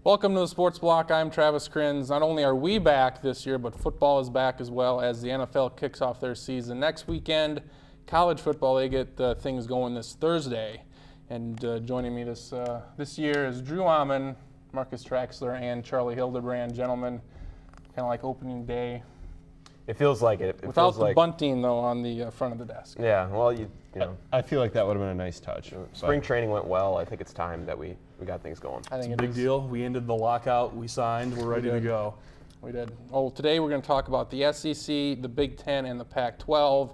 Welcome to the Sports Block. I'm Travis Kriens. Not only are we back this year, but football is back as well as the NFL kicks off their season next weekend. College football, they get things going this Thursday. And joining me this year is Drew Amon, Marcus Traxler, and Charlie Hildebrand. Gentlemen, kind of like opening day. It feels like it. Without the bunting, though, on the front of the desk. Yeah, well, you know. I feel like that would have been a nice touch. Spring training went well. I think it's time that we got things going. I think it's a big deal. We ended the lockout. We signed. We're ready to go. We did. Oh, today we're going to talk about the SEC, the Big Ten, and the Pac-12,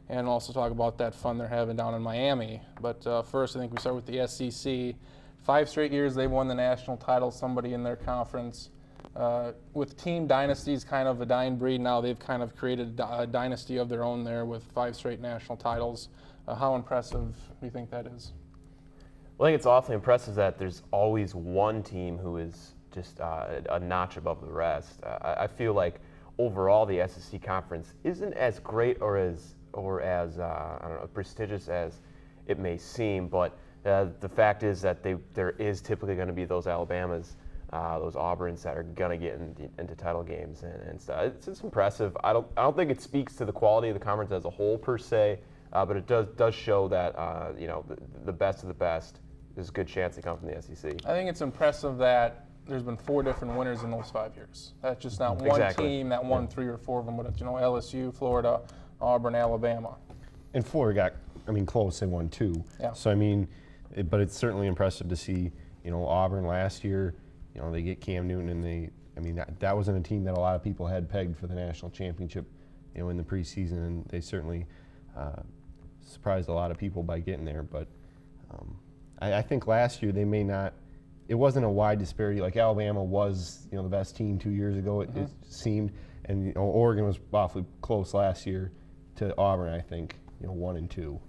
and also talk about that fun they're having down in Miami. But first, I think we start with the SEC. 5 straight years they've won the national title, somebody in their conference. With team dynasties kind of a dying breed now, they've kind of created a dynasty of their own there with 5 straight national titles. How impressive do you think that is? Well, I think it's awfully impressive that there's always one team who is just a notch above the rest. I feel like overall the SEC conference isn't as great or as I don't know, prestigious as it may seem, but the fact is that there is typically going to be those Alabamas, those Auburns that are going to get into title games and stuff. It's impressive. I don't think it speaks to the quality of the conference as a whole per se, but it does show that the best of the best. There's a good chance they come from the SEC. I think it's impressive that there's been 4 different winners in those 5 years. That's just not one team that won 3 or 4 of them, but it's LSU, Florida, Auburn, Alabama. And 4 got, close. They won 2. Yeah. So but it's certainly impressive to see, Auburn last year. They get Cam Newton, and that wasn't a team that a lot of people had pegged for the national championship, in the preseason, and they certainly surprised a lot of people by getting there. But I think last year they may not. It wasn't a wide disparity. Like Alabama was, the best team 2 years ago. It seemed, and Oregon was awfully close last year to Auburn. I think 1 and 2.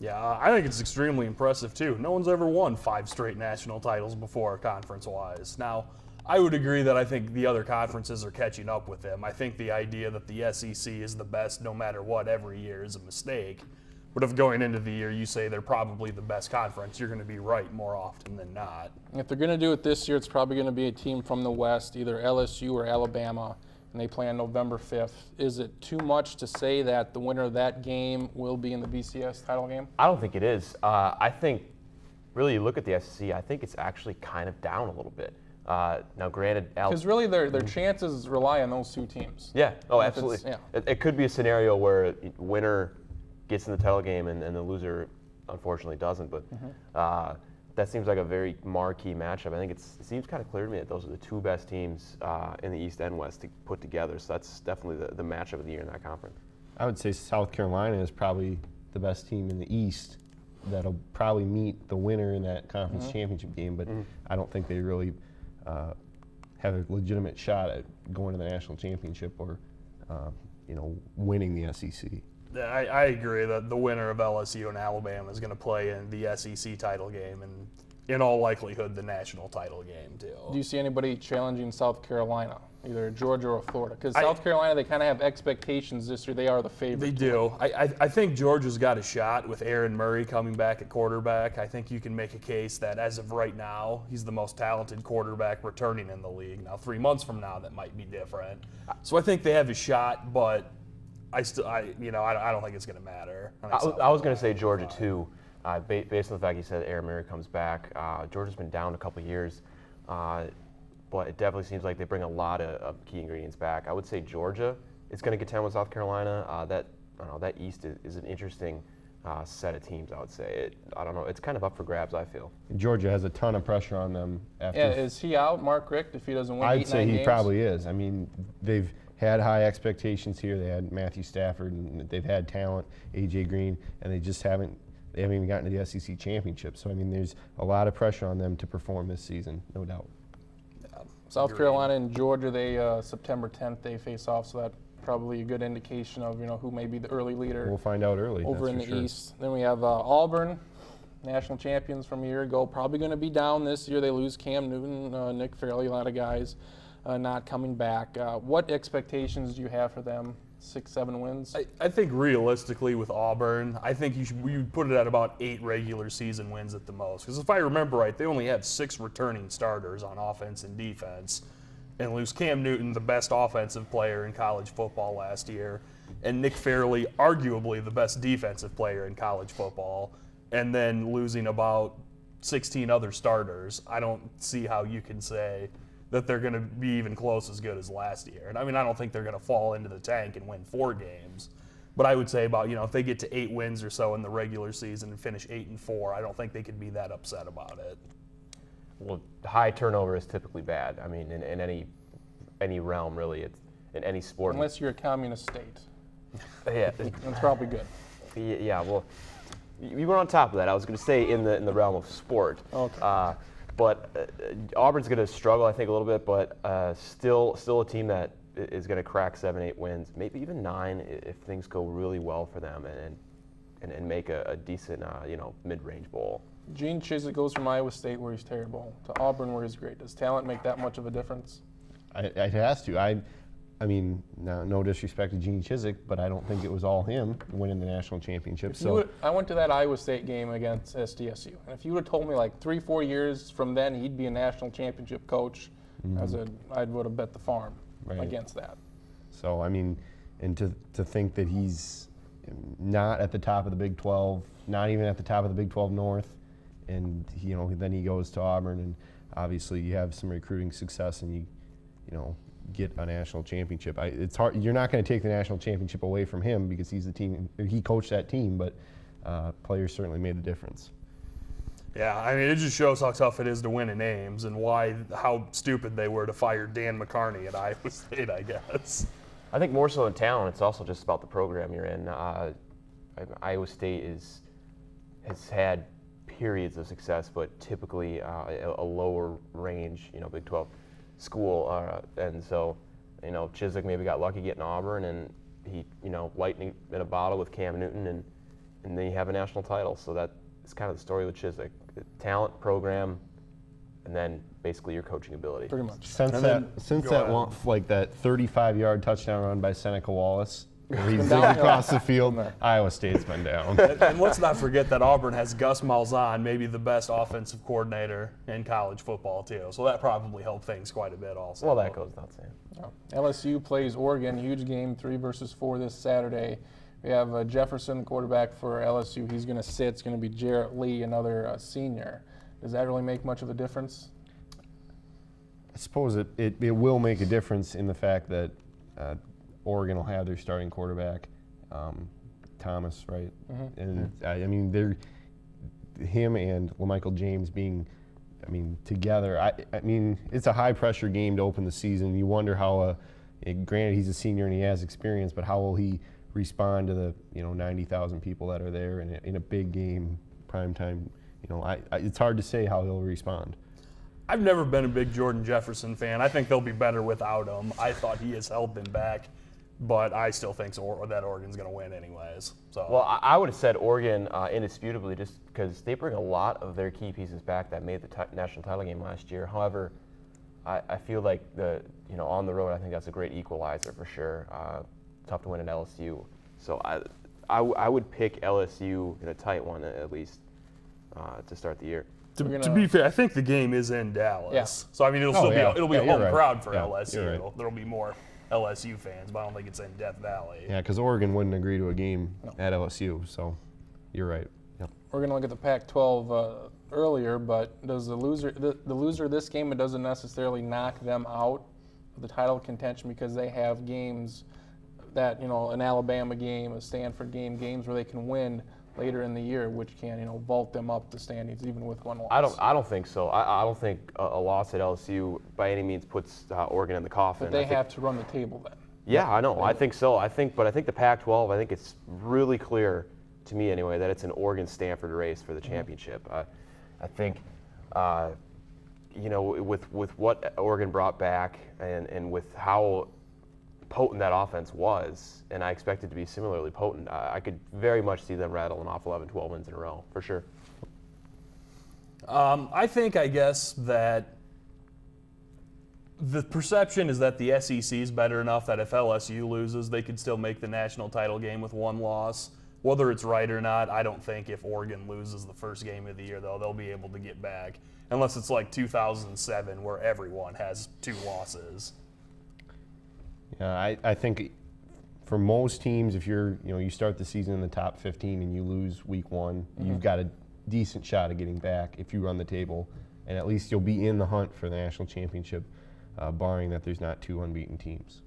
Yeah, I think it's extremely impressive, too. No one's ever won 5 straight national titles before, conference-wise. Now, I would agree that I think the other conferences are catching up with them. I think the idea that the SEC is the best no matter what every year is a mistake. But if going into the year you say they're probably the best conference, you're going to be right more often than not. If they're going to do it this year, it's probably going to be a team from the West, either LSU or Alabama, and they play on November 5th. Is it too much to say that the winner of that game will be in the BCS title game? I don't think it is. I think, really, you look at the SEC, I think it's actually kind of down a little bit. Now, granted, because really their chances rely on those 2 teams. Yeah. Oh, absolutely. Yeah. It could be a scenario where winner gets in the title game and the loser, unfortunately, doesn't. But that seems like a very marquee matchup. I think it seems kind of clear to me that those are the 2 best teams in the East and West to put together. So that's definitely the matchup of the year in that conference. I would say South Carolina is probably the best team in the East that'll probably meet the winner in that conference championship game. But I don't think they really have a legitimate shot at going to the national championship or winning the SEC. I agree that the winner of LSU and Alabama is going to play in the SEC title game and, in all likelihood, the national title game, too. Do you see anybody challenging South Carolina, either Georgia or Florida? Because South Carolina, they kind of have expectations this year. They are the favorite. They do. I think Georgia's got a shot with Aaron Murray coming back at quarterback. I think you can make a case that, as of right now, he's the most talented quarterback returning in the league. Now, 3 months from now, that might be different. So I think they have a shot, but I don't think it's going to matter. I was going to say Georgia too, based on the fact you said Aaron Murray comes back. Georgia's been down a couple of years, but it definitely seems like they bring a lot of key ingredients back. I would say Georgia is going to contend with South Carolina. That East is an interesting set of teams. I would say I don't know. It's kind of up for grabs. I feel Georgia has a ton of pressure on them. Is he out, Mark Richt, if he doesn't win? I'd say he probably is. They've had high expectations here. They had Matthew Stafford, and they've had talent, A.J. Green, and they haven't even gotten to the SEC championship. So, there's a lot of pressure on them to perform this season, no doubt. Yeah. South Carolina and Georgia, they September 10th, they face off, so that's probably a good indication of, who may be the early leader. We'll find out early. Over in the East. Then we have Auburn, national champions from a year ago, probably going to be down this year. They lose Cam Newton, Nick Fairley, a lot of guys not coming back. What expectations do you have for them 6-7 wins. I think realistically with Auburn, I think you put it at about 8 regular season wins at the most. Because if I remember right, they only had 6 returning starters on offense and defense, and lose Cam Newton, the best offensive player in college football last year, and Nick Fairley, arguably the best defensive player in college football, and then losing about 16 other starters. I don't see how you can say that they're going to be even close as good as last year. And I mean, I don't think they're going to fall into the tank and win 4 games. But I would say about, if they get to 8 wins or so in the regular season and finish 8-4, I don't think they could be that upset about it. Well, high turnover is typically bad. I mean, in any realm, really. It's in any sport. Unless you're a communist state. Yeah. That's probably good. Yeah, well, you were on top of that. I was going to say in the realm of sport. Okay. But Auburn's going to struggle, I think, a little bit, but still a team that is going to crack 7-8 wins, maybe even 9 if things go really well for them and make a decent, mid-range bowl. Gene Chizik goes from Iowa State, where he's terrible, to Auburn, where he's great. Does talent make that much of a difference? It has to. I mean, no disrespect to Gene Chizik, but I don't think it was all him winning the national championship. I went to that Iowa State game against SDSU, and if you would have told me like 3-4 years from then he'd be a national championship coach, I would have bet the farm against that. So I mean, and to think that he's not at the top of the Big 12, not even at the top of the Big 12 North, and then he goes to Auburn, and obviously you have some recruiting success, and you get a national championship. It's hard. You're not going to take the national championship away from him because he's the team. He coached that team, but players certainly made a difference. Yeah, I mean, it just shows how tough it is to win in Ames and how stupid they were to fire Dan McCarney at Iowa State, I guess. I think more so than talent, it's also just about the program you're in. Iowa State has had periods of success, but typically a lower range, Big 12 school, and so Chizik maybe got lucky getting Auburn, and he lightning in a bottle with Cam Newton, and then you have a national title. So that is kind of the story with Chizik: talent, program, and then basically your coaching ability. Pretty much. Since that 35-yard touchdown run by Seneca Wallace, where he's zigged across the field, Iowa State's been down. And let's not forget that Auburn has Gus Malzahn, maybe the best offensive coordinator in college football, too. So that probably helped things quite a bit also. Well, that goes without saying. LSU plays Oregon, huge game, 3-4 this Saturday. We have Jefferson, quarterback for LSU. He's going to sit. It's going to be Jarrett Lee, another senior. Does that really make much of a difference? I suppose it will make a difference in the fact that Oregon will have their starting quarterback, Thomas, right? Mm-hmm. And I mean, him and LaMichael James being, together. I mean, it's a high-pressure game to open the season. You wonder how, granted he's a senior and he has experience, but how will he respond to the 90,000 people that are there in a big game, prime time? It's hard to say how he'll respond. I've never been a big Jordan Jefferson fan. I think they'll be better without him. I thought he has held them back, but I still think that Oregon's going to win anyways. So. Well, I would have said Oregon indisputably, just because they bring a lot of their key pieces back that made the national title game last year. However, I feel like on the road, I think that's a great equalizer for sure. Tough to win at LSU, so I would pick LSU in a tight one at least to start the year. To be fair, I think the game is in Dallas. Yeah. So I mean, it'll be a home crowd for LSU. Right. There'll be more LSU fans, but I don't think it's in Death Valley. Yeah, because Oregon wouldn't agree to a game at LSU. So you're right. Yep. We're going to look at the Pac-12 earlier, but does the loser of this game, it doesn't necessarily knock them out of the title contention because they have games that an Alabama game, a Stanford game, games where they can win later in the year, which can vault them up the standings even with one loss. I don't think so. I don't think a loss at LSU by any means puts Oregon in the coffin. But they have to run the table then. Yeah, I know. I think so. But I think the Pac-12. I think it's really clear to me anyway that it's an Oregon-Stanford race for the championship. I think with what Oregon brought back and with how potent that offense was, and I expect it to be similarly potent, I could very much see them rattling off 11, 12 wins in a row, for sure. I guess that The perception is that the SEC is better enough that if LSU loses, they could still make the national title game with one loss. Whether it's right or not, I don't think if Oregon loses the first game of the year, though, they'll be able to get back. Unless it's like 2007 where everyone has 2 losses. Yeah, I think for most teams, if you start the season in the top 15 and you lose week 1, you've got a decent shot of getting back if you run the table, and at least you'll be in the hunt for the national championship, barring that there's not 2 unbeaten teams.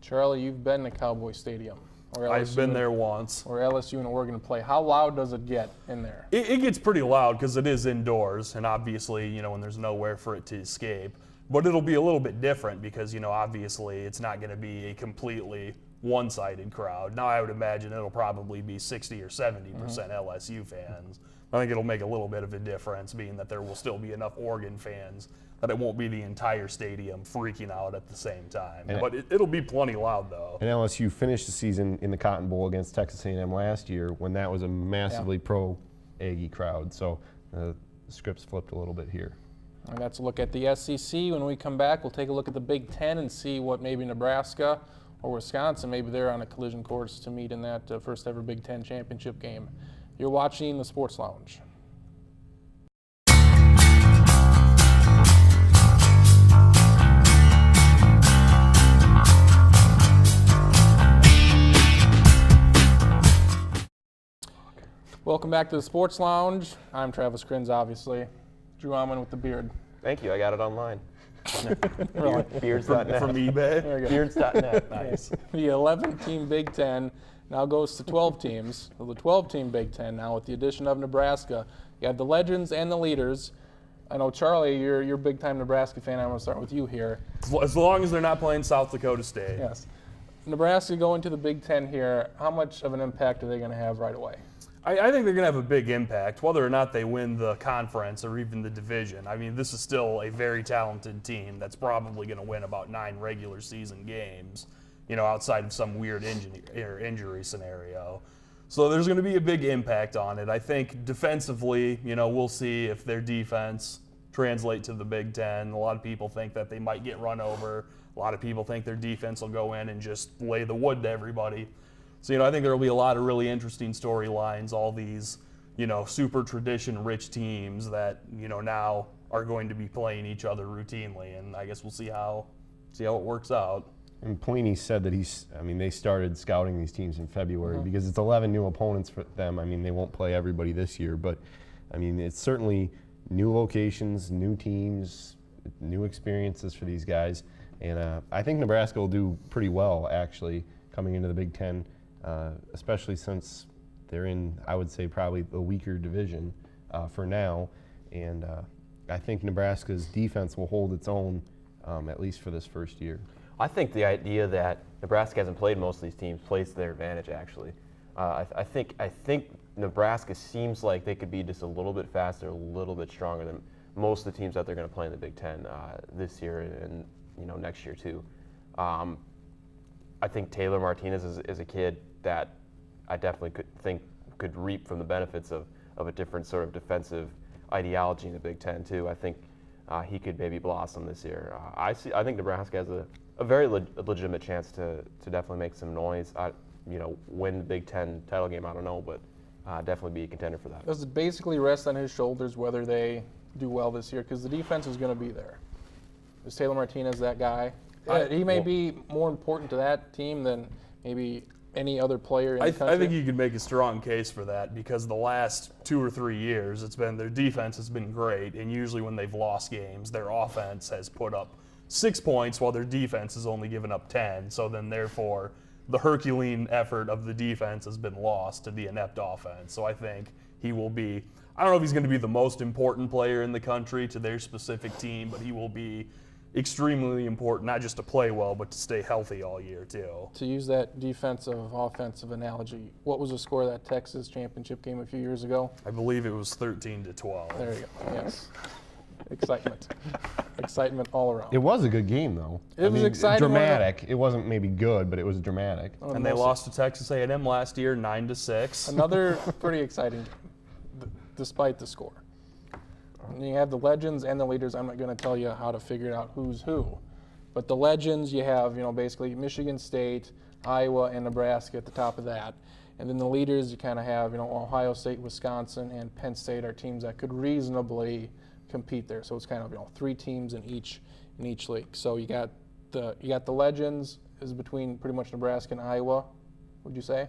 Charlie, you've been to Cowboy Stadium. I've been there once. Or LSU and Oregon play. How loud does it get in there? It gets pretty loud because it is indoors, and obviously, when there's nowhere for it to escape. But it'll be a little bit different because, obviously it's not going to be a completely one-sided crowd. Now I would imagine it'll probably be 60 or 70% LSU fans. I think it'll make a little bit of a difference, being that there will still be enough Oregon fans that it won't be the entire stadium freaking out at the same time. But it'll be plenty loud, though. And LSU finished the season in the Cotton Bowl against Texas A&M last year when that was a massively pro-Aggie crowd. So the script's flipped a little bit here. And that's a look at the SEC. When we come back, we'll take a look at the Big Ten and see what maybe Nebraska or Wisconsin, maybe they're on a collision course to meet in that first ever Big Ten championship game. You're watching the Sports Lounge. Welcome back to the Sports Lounge. I'm Travis Kriens, obviously. Drew Alman with the beard. Thank you. I got it online. Really? Beards.net. From eBay. There you go. Beards.net. Nice. The 11-team Big Ten now goes to 12 teams. So the 12-team Big Ten now with the addition of Nebraska. You have the legends and the leaders. I know, Charlie, you're a big-time Nebraska fan. I'm going to start with you here. As long as they're not playing South Dakota State. Yes. Nebraska going to the Big Ten here, how much of an impact are they going to have right away? I think they're going to have a big impact, whether or not they win the conference or even the division. I mean, this is still a very talented team that's probably going to win about 9 regular season games, outside of some weird injury scenario. So there's going to be a big impact on it. I think defensively, we'll see if their defense translates to the Big Ten. A lot of people think that they might get run over. A lot of people think their defense will go in and just lay the wood to everybody. So, I think there will be a lot of really interesting storylines, all these, super tradition-rich teams that, now are going to be playing each other routinely. And I guess we'll see how it works out. And Pelini said that they started scouting these teams in February because it's 11 new opponents for them. I mean, they won't play everybody this year, but, it's certainly new locations, new teams, new experiences for these guys. And I think Nebraska will do pretty well, actually, coming into the Big Ten. Especially since they're in, I would say, probably the weaker division for now. And I think Nebraska's defense will hold its own, at least for this first year. I think the idea that Nebraska hasn't played most of these teams plays to their advantage, actually. I think Nebraska seems like they could be just a little bit faster, a little bit stronger than most of the teams that they're going to play in the Big Ten this year and next year too. I think Taylor Martinez is a kid that I definitely could reap from the benefits of a different sort of defensive ideology in the Big Ten too. I think he could maybe blossom this year. I think Nebraska has a very legitimate chance to definitely make some noise. Win the Big Ten title game. I don't know, but definitely be a contender for that. Does it basically rest on his shoulders whether they do well this year? Because the defense is going to be there. Is Taylor Martinez that guy? He may be more important to that team than maybe any other player in the country. I think you could make a strong case for that because the last 2 or 3 years, their defense has been great, and usually when they've lost games, their offense has put up 6 points while their defense has only given up 10. So then, therefore, the Herculean effort of the defense has been lost to the inept offense. So I think he will be. I don't know if he's going to be the most important player in the country to their specific team, but he will be extremely important, not just to play well, but to stay healthy all year too. To use that defensive-offensive analogy, what was the score of that Texas championship game a few years ago? I believe it was 13-12. There you go. Yes. Excitement. Excitement all around. It was a good game, though. It was exciting. Dramatic. It wasn't maybe good, but it was dramatic. And they lost to Texas A&M last year, 9-6. Another pretty exciting game, despite the score. And you have the legends and the leaders. I'm not going to tell you how to figure out who's who. But the legends, you have, basically Michigan State, Iowa, and Nebraska at the top of that. And then the leaders, you kind of have, Ohio State, Wisconsin, and Penn State are teams that could reasonably compete there. So it's kind of, 3 teams in each league. So you got the legends is between pretty much Nebraska and Iowa, would you say?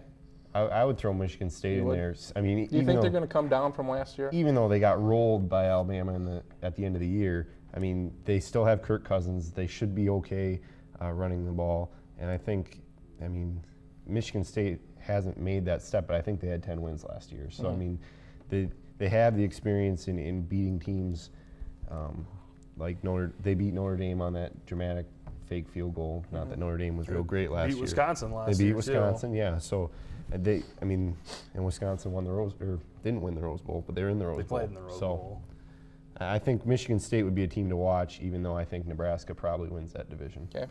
I would throw Michigan State in there. I mean, do you think they're going to come down from last year? Even though they got rolled by Alabama at the end of the year, I mean, they still have Kirk Cousins. They should be okay running the ball. And I think, Michigan State hasn't made that step, but I think they had 10 wins last year. So, they have the experience in beating teams like they beat Notre Dame on that dramatic fake field goal. Not that Notre Dame was real great last year. Beat Wisconsin last year. They beat Wisconsin, yeah. So and Wisconsin won didn't win the Rose Bowl, but they're in the Rose Bowl. They played in the Rose Bowl. I think Michigan State would be a team to watch, even though I think Nebraska probably wins that division. Okay.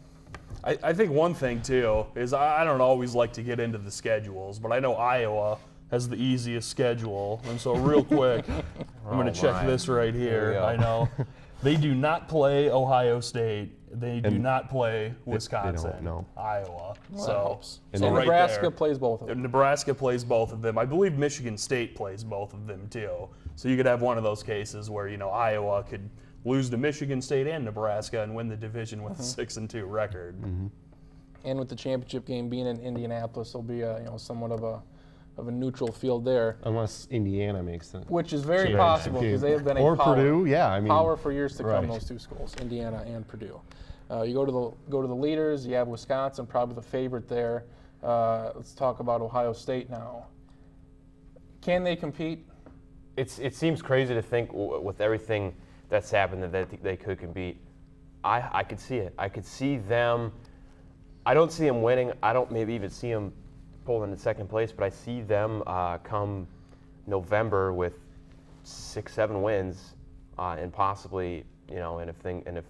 I think one thing, too, is I don't always like to get into the schedules, but I know Iowa has the easiest schedule. And so real quick, I'm going to check this right here. I know. They do not play Ohio State. They do not play Wisconsin. They don't, no. Iowa. So right Nebraska there. plays both of them. Nebraska plays both of them. I believe Michigan State plays both of them, too. So you could have one of those cases where, Iowa could lose to Michigan State and Nebraska and win the division with a 6-2 record. And with the championship game being in Indianapolis, there'll be somewhat of a neutral field there. Unless Indiana makes the Which is very possible because they have been a power, Purdue, yeah. power for years to come. right. Those two schools, Indiana and Purdue. You go to the leaders. You have Wisconsin, probably the favorite there. Let's talk about Ohio State now. Can they compete? It seems crazy to think with everything that's happened that they could compete. I could see it. I could see them. I don't see them winning. I don't maybe even see them pulling in second place, but I see them come November with 6-7 wins, and possibly and if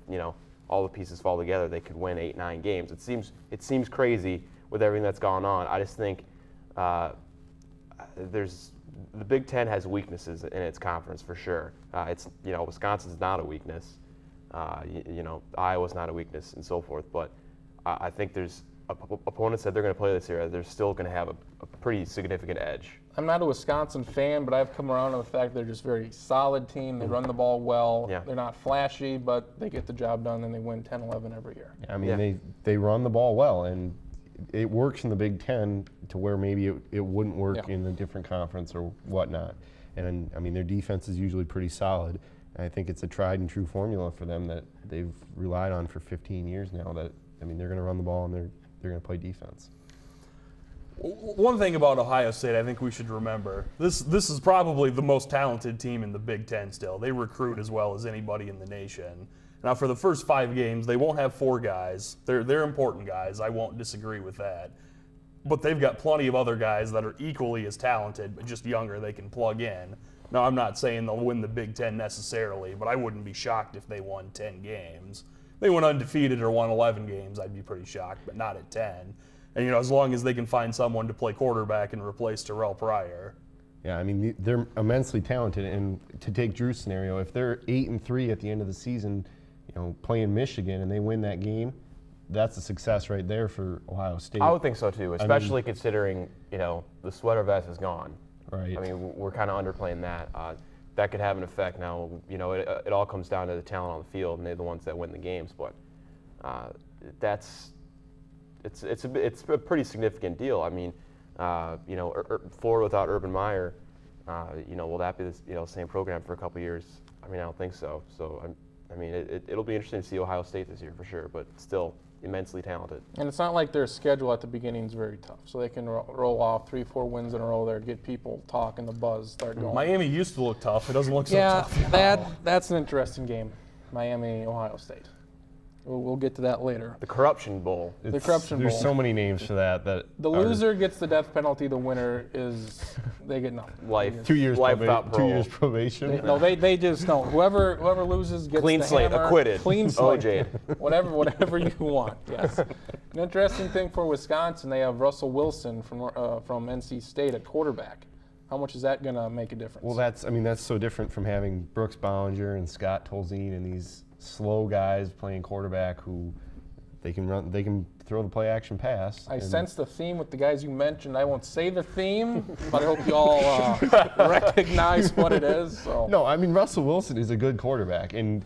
all the pieces fall together, they could win 8-9 games. It seems crazy with everything that's gone on. I just think the Big Ten has weaknesses in its conference for sure. Wisconsin's not a weakness. Iowa's not a weakness, and so forth. But I think there's opponents that they're going to play this year. They're still going to have a pretty significant edge. I'm not a Wisconsin fan, but I've come around to the fact they're just a very solid team. They run the ball well. Yeah. They're not flashy, but they get the job done, and they win 10-11 every year. They run the ball well, and it works in the Big Ten to where maybe it wouldn't work in a different conference or whatnot. And their defense is usually pretty solid. And I think it's a tried and true formula for them that they've relied on for 15 years now. That they're going to run the ball and they're going to play defense. One thing about Ohio State I think we should remember, this is probably the most talented team in the Big Ten still. They recruit as well as anybody in the nation. Now for the first 5 games, they won't have 4 guys. They're important guys. I won't disagree with that. But they've got plenty of other guys that are equally as talented, but just younger they can plug in. Now I'm not saying they'll win the Big Ten necessarily, but I wouldn't be shocked if they won 10 games. If they went undefeated or won 11 games, I'd be pretty shocked, but not at 10. And, as long as they can find someone to play quarterback and replace Terrell Pryor. Yeah, they're immensely talented. And to take Drew's scenario, if they're 8-3 at the end of the season, playing Michigan and they win that game, that's a success right there for Ohio State. I would think so too, especially considering the sweater vest is gone. Right. We're kind of underplaying that. That could have an effect. Now, it all comes down to the talent on the field, and they're the ones that win the games. But it's a pretty significant deal. Florida without Urban Meyer, will that be the same program for a couple years? I don't think so. So it'll be interesting to see Ohio State this year for sure, but still immensely talented. And it's not like their schedule at the beginning is very tough, so they can roll off 3-4 wins in a row there, get people talking, the buzz start going. Miami used to look tough. It doesn't look so tough now. That's an interesting game, Miami, Ohio State. We'll get to that later. The Corruption Bowl. The Corruption Bowl. There's so many names for that. The loser gets the death penalty. The winner they get nothing. Life. 2 years Life without parole. 2 years probation. They just don't. Whoever loses gets clean the slate, hammer. acquitted. Clean slate. OJ. Whatever you want. Yes. An interesting thing for Wisconsin, they have Russell Wilson from NC State at quarterback. How much is that going to make a difference? Well, that's so different from having Brooks Bollinger and Scott Tolzien and these slow guys playing quarterback who they can run. They can throw the play action pass. I and- sense the theme with the guys you mentioned. I won't say the theme, but I hope you all recognize what it is. So. No, I mean Russell Wilson is a good quarterback, and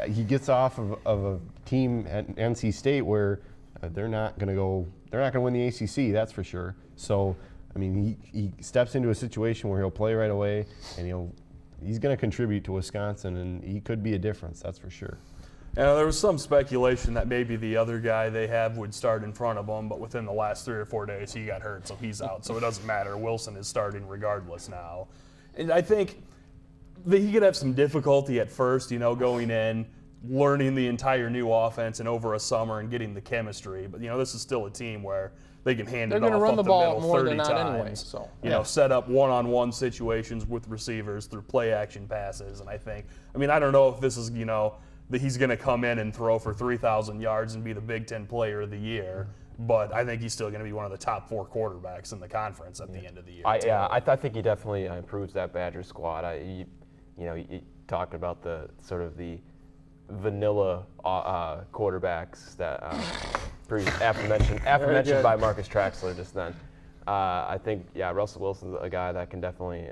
he gets off of a team at NC State where they're not going to win the ACC. That's for sure. So, I mean, he steps into a situation where he'll play right away, and he's going to contribute to Wisconsin, and he could be a difference. That's for sure. There was some speculation that maybe the other guy they have would start in front of him, but within the last 3 or 4 days, he got hurt, so he's out. So it doesn't matter. Wilson is starting regardless now. And I think that he could have some difficulty at first, going in, learning the entire new offense and over a summer and getting the chemistry. But, this is still a team where they can hand They're it going off to run up the the ball middle more 30 than not times. anyway. So. Set up one-on-one situations with receivers through play-action passes. And I don't know if this is, that he's going to come in and throw for 3,000 yards and be the Big Ten Player of the Year, but I think he's still going to be one of the top 4 quarterbacks in the conference at the end of the year. I think he definitely improves that Badger squad. You talked about the sort of the vanilla quarterbacks that aforementioned by Marcus Traxler just then. I think Russell Wilson's a guy that can definitely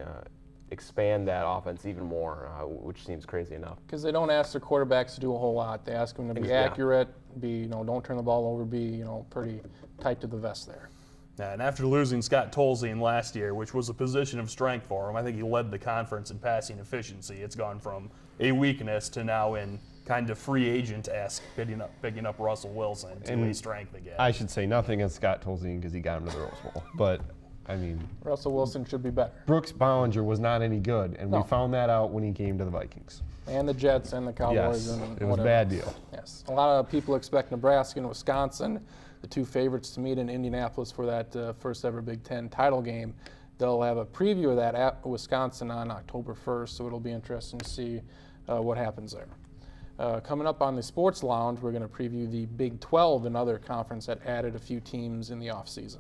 expand that offense even more, which seems crazy enough. Because they don't ask their quarterbacks to do a whole lot. They ask them to be accurate, don't turn the ball over, be pretty tight to the vest there. Yeah, and after losing Scott Tolzien last year, which was a position of strength for him, I think he led the conference in passing efficiency. It's gone from a weakness to now in kind of free agent-esque picking up Russell Wilson to a strength again. I should say nothing against Scott Tolzien because he got him to the Rose Bowl, but I mean, Russell Wilson should be better. Brooks Bollinger was not any good, and No. we found that out when he came to the Vikings. And the Jets and the Cowboys. Yes, and it was a whatever. bad deal. Yes. A lot of people expect Nebraska and Wisconsin, the 2 favorites, to meet in Indianapolis for that first ever Big Ten title game. They'll have a preview of that at Wisconsin on October 1st, so it'll be interesting to see what happens there. Coming up on the Sports Lounge, we're going to preview the Big 12, another conference that added a few teams in the offseason.